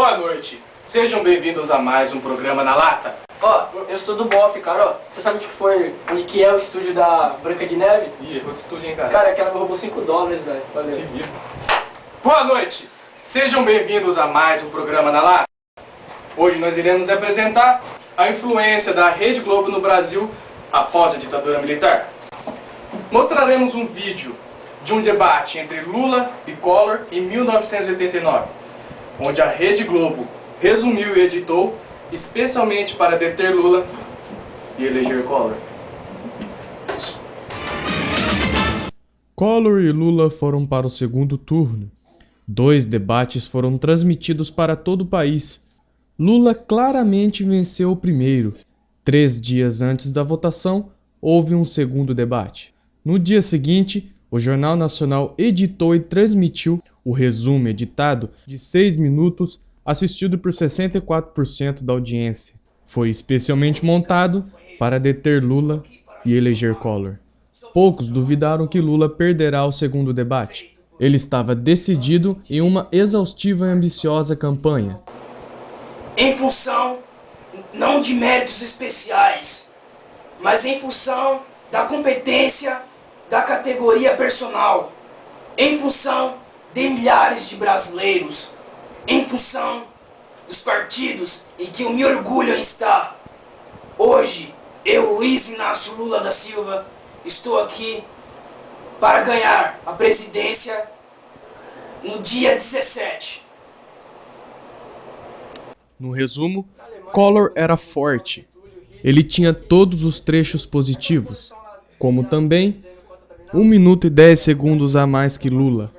Boa noite. Sejam bem-vindos a mais um programa na lata. Eu sou do BOF, cara, Você sabe onde que é o estúdio da Branca de Neve? Ih, outro estúdio, hein, cara? Cara, aquela me roubou $5, velho. Valeu. Se vira. Boa noite. Sejam bem-vindos a mais um programa na lata. Hoje nós iremos apresentar a influência da Rede Globo no Brasil após a ditadura militar. Mostraremos um vídeo de um debate entre Lula e Collor em 1989, onde a Rede Globo resumiu e editou especialmente para deter Lula e eleger Collor. Collor e Lula foram para o segundo turno. 2 debates foram transmitidos para todo o país. Lula claramente venceu o primeiro. 3 dias antes da votação, houve um segundo debate. No dia seguinte, o Jornal Nacional editou e transmitiu o resumo editado de 6 minutos, assistido por 64% da audiência. Foi especialmente montado para deter Lula e eleger Collor. Poucos duvidaram que Lula perderá o segundo debate. Ele estava decidido em uma exaustiva e ambiciosa campanha. Em função, não de méritos especiais, mas em função da competência da categoria personal, em função de milhares de brasileiros, em função dos partidos em que eu me orgulho em estar. Hoje, eu, Luiz Inácio Lula da Silva, estou aqui para ganhar a presidência no dia 17. No resumo, Collor era forte. Ele tinha todos os trechos positivos, como também 1 minuto e 10 segundos a mais que Lula.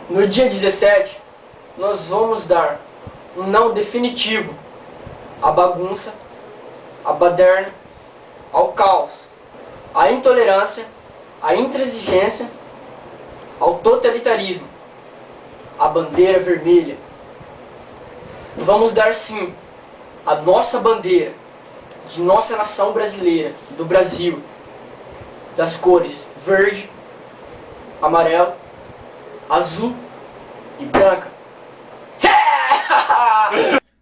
No dia 17, nós vamos dar um não definitivo à bagunça, à baderna, ao caos, à intolerância, à intransigência, ao totalitarismo, à bandeira vermelha. Vamos dar sim a nossa bandeira de nossa nação brasileira, do Brasil, das cores verde, amarelo, azul e branca.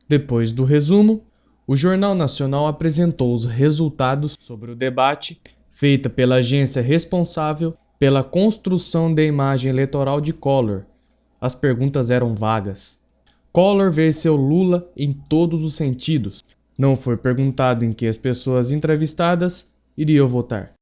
Depois do resumo, o Jornal Nacional apresentou os resultados sobre o debate feita pela agência responsável pela construção da imagem eleitoral de Collor. As perguntas eram vagas. Collor venceu Lula em todos os sentidos. Não foi perguntado em que as pessoas entrevistadas iriam votar.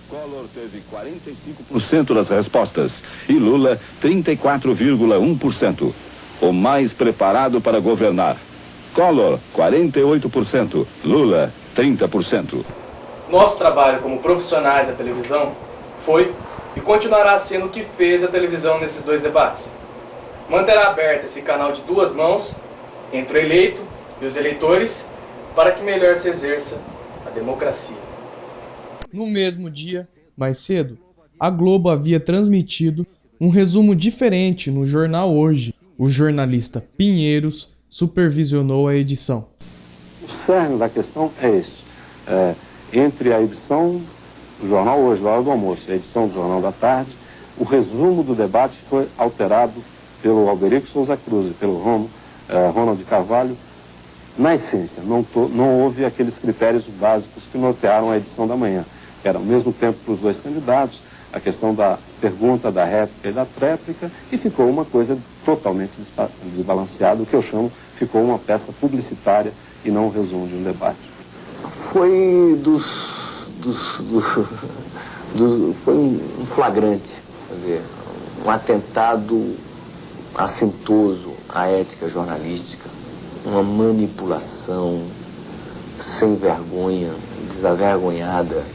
Collor teve 45% das respostas e Lula 34,1%. O mais preparado para governar. Collor 48%, Lula 30%. Nosso trabalho como profissionais da televisão foi e continuará sendo o que fez a televisão nesses 2 debates. Manterá aberto esse canal de 2 mãos entre o eleito e os eleitores para que melhor se exerça a democracia. No mesmo dia, mais cedo, a Globo havia transmitido um resumo diferente no Jornal Hoje. O jornalista Pinheiros supervisionou a edição. O cerne da questão é esse. Entre a edição do Jornal Hoje, na hora do almoço, e a edição do Jornal da Tarde, o resumo do debate foi alterado pelo Alberico Souza Cruz e pelo Ronald Carvalho. Na essência, não houve aqueles critérios básicos que nortearam a edição da manhã. Era ao mesmo tempo para os 2 candidatos, a questão da pergunta, da réplica e da tréplica, e ficou uma coisa totalmente desbalanceada, o que eu chamo, ficou uma peça publicitária e não um resumo de um debate. Foi foi um flagrante, quer dizer, um atentado assintoso à ética jornalística, uma manipulação sem vergonha, desavergonhada.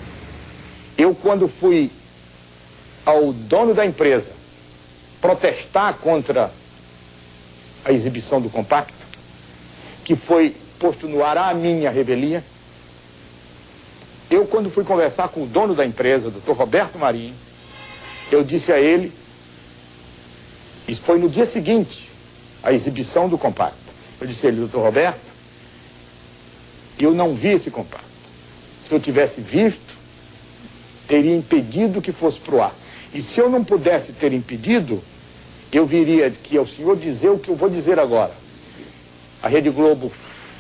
Eu, quando fui ao dono da empresa protestar contra a exibição do compacto, que foi posto no ar a minha revelia, eu, quando fui conversar com o dono da empresa, Dr. Roberto Marinho, eu disse a ele, isso foi no dia seguinte, a exibição do compacto, eu disse a ele, Dr. Roberto, eu não vi esse compacto. Se eu tivesse visto, teria impedido que fosse pro ar. E se eu não pudesse ter impedido, eu viria que ao senhor dizer o que eu vou dizer agora. A Rede Globo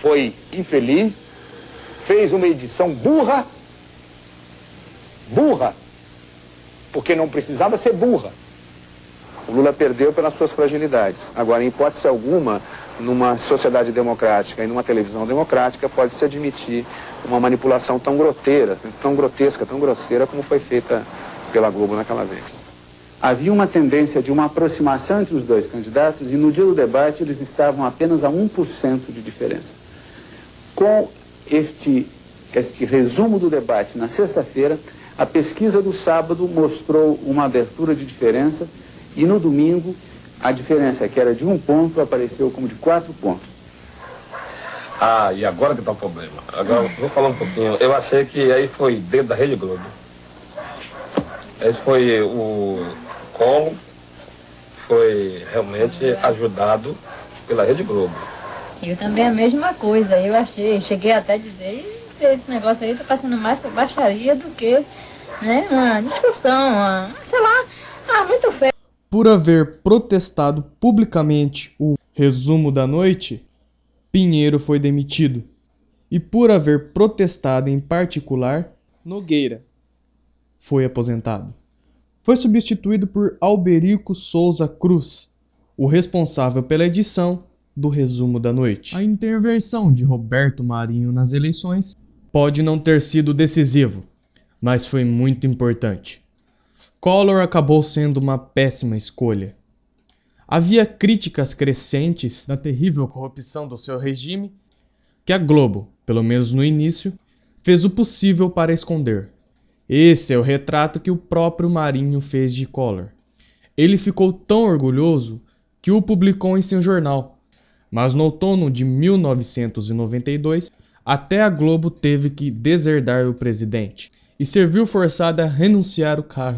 foi infeliz, fez uma edição burra, porque não precisava ser burra. O Lula perdeu pelas suas fragilidades. Agora, em hipótese alguma, numa sociedade democrática e numa televisão democrática, pode-se admitir uma manipulação tão grotesca, tão grosseira como foi feita pela Globo naquela vez. Havia uma tendência de uma aproximação entre os dois candidatos e no dia do debate eles estavam apenas a 1% de diferença. Com este resumo do debate na sexta-feira, a pesquisa do sábado mostrou uma abertura de diferença e no domingo a diferença, que era de 1 ponto, apareceu como de 4 pontos. Ah, e agora que está o problema. Agora, vou falar um pouquinho. Eu achei que aí foi dentro da Rede Globo. Esse foi o Collor, foi realmente ajudado pela Rede Globo. Eu também a mesma coisa. Eu achei, cheguei até a dizer, esse negócio aí está passando mais por baixaria do que, né, uma discussão, sei lá, muito feio. Por haver protestado publicamente o resumo da noite, Pinheiro foi demitido. E por haver protestado em particular, Nogueira foi aposentado. Foi substituído por Alberico Souza Cruz, o responsável pela edição do resumo da noite. A intervenção de Roberto Marinho nas eleições pode não ter sido decisivo, mas foi muito importante. Collor acabou sendo uma péssima escolha. Havia críticas crescentes da terrível corrupção do seu regime, que a Globo, pelo menos no início, fez o possível para esconder. Esse é o retrato que o próprio Marinho fez de Collor. Ele ficou tão orgulhoso que o publicou em seu jornal, mas no outono de 1992, até a Globo teve que deserdar o presidente e se viu forçada a renunciar ao cargo.